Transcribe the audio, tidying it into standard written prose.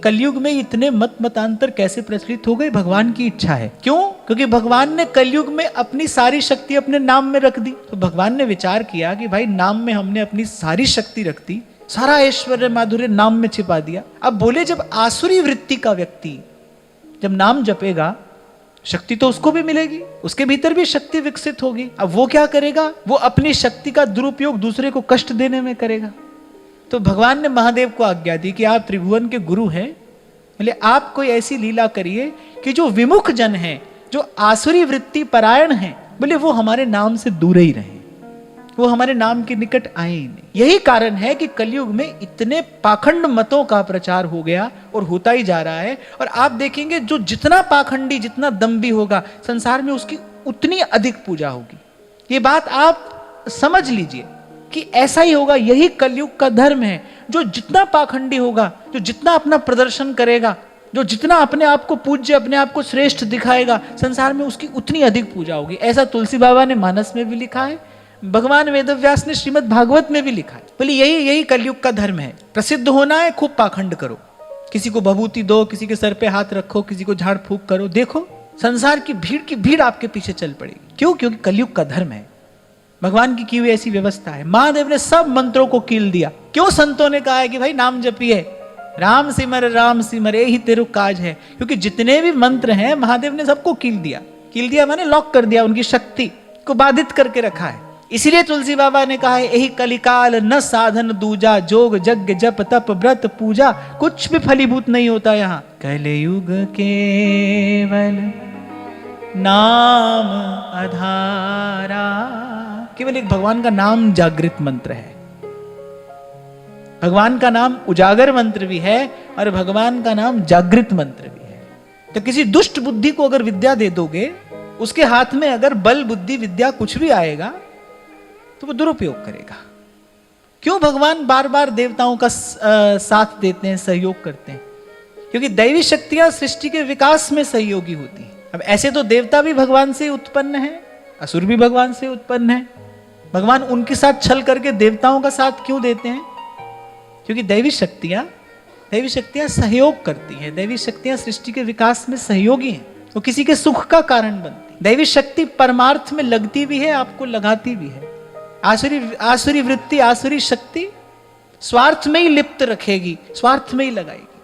कलयुग में इतने मतांतर कैसे प्रचलित हो गए? भगवान की इच्छा है। क्यों? क्योंकि भगवान ने कलयुग में अपनी सारी शक्ति अपने नाम में रख दी। तो भगवान ने विचार किया कि भाई नाम में हमने अपनी सारी शक्ति रख दी, सारा ऐश्वर्य माधुर्य नाम में छिपा दिया। अब बोले जब आसुरी वृत्ति का व्यक्ति जब नाम जपेगा, शक्ति तो उसको भी मिलेगी, उसके भीतर भी शक्ति विकसित होगी। अब वो क्या करेगा? वो अपनी शक्ति का दुरुपयोग दूसरे को कष्ट देने में करेगा। तो भगवान ने महादेव को आज्ञा दी कि आप त्रिभुवन के गुरु हैं, बोले आप कोई ऐसी लीला करिए कि जो विमुख जन हैं, जो आसुरी वृत्ति परायण हैं, बोले वो हमारे नाम से दूर ही रहें, वो हमारे नाम के निकट आए ही नहीं। यही कारण है कि कलयुग में इतने पाखंड मतों का प्रचार हो गया और होता ही जा रहा है। और आप देखेंगे जो जितना पाखंडी, जितना दम्भी होगा संसार में, उसकी उतनी अधिक पूजा होगी। ये बात आप समझ लीजिए कि ऐसा ही होगा। यही कलयुग का धर्म है। जो जितना पाखंडी होगा, जो जितना अपना प्रदर्शन करेगा, जो जितना अपने आप को पूज्य, अपने आप को श्रेष्ठ दिखाएगा, संसार में उसकी उतनी अधिक पूजा होगी। ऐसा तुलसी बाबा ने मानस में भी लिखा है, भगवान वेदव्यास ने श्रीमद् भागवत में भी लिखा है। बोले यही कलयुग का धर्म है। प्रसिद्ध होना है, खूब पाखंड करो, किसी को भभूति दो, किसी के सर पे हाथ रखो, किसी को झाड़ फूक करो। देखो संसार की भीड़ आपके पीछे चल पड़ेगी। क्यों? क्योंकि कलयुग का धर्म है, भगवान की हुई ऐसी व्यवस्था है। महादेव ने सब मंत्रों को कील दिया। क्यों? संतों ने कहा है कि भाई नाम जपिए, राम सिमर यही तेरु काज है। क्योंकि जितने भी मंत्र हैं महादेव ने सबको कील दिया। कील दिया माने लॉक कर दिया, उनकी शक्ति को बाधित करके रखा है। इसीलिए तुलसी बाबा ने कहा है यही कलिकाल न साधन दूजा, जोग यज्ञ जप तप व्रत पूजा, कुछ भी फलीभूत नहीं होता यहाँ। कलयुग केवल नाम आधारा। केवल एक भगवान का नाम जागृत मंत्र है, भगवान का नाम उजागर मंत्र भी है और भगवान का नाम जागृत मंत्र भी है। तो किसी दुष्ट बुद्धि को अगर विद्या दे दोगे, उसके हाथ में अगर बल बुद्धि विद्या कुछ भी आएगा तो वो दुरुपयोग करेगा। क्यों भगवान बार बार देवताओं का साथ देते हैं, सहयोग करते हैं? क्योंकि दैवी शक्तियां सृष्टि के विकास में सहयोगी होती हैं। अब ऐसे तो देवता भी भगवान से उत्पन्न है, असुर भी भगवान से उत्पन्न है। भगवान उनके साथ छल करके देवताओं का साथ क्यों देते हैं? क्योंकि दैवी शक्तियां सहयोग करती हैं। दैवी शक्तियां सृष्टि के विकास में सहयोगी हैं, वो किसी के सुख का कारण बनती है। दैवी शक्ति परमार्थ में लगती भी है, आपको लगाती भी है। आसुरी वृत्ति, आसुरी शक्ति स्वार्थ में ही लिप्त रखेगी, स्वार्थ में ही लगाएगी।